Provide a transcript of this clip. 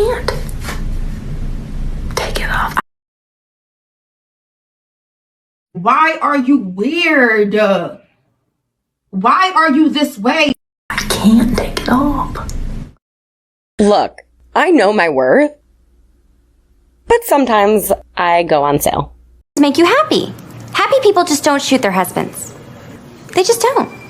can't take it off. Why are you weird? Why are you this way? I can't take it off. Look, I know my worth, but sometimes I go on sale. Make you happy. Happy people just don't shoot their husbands. They just don't.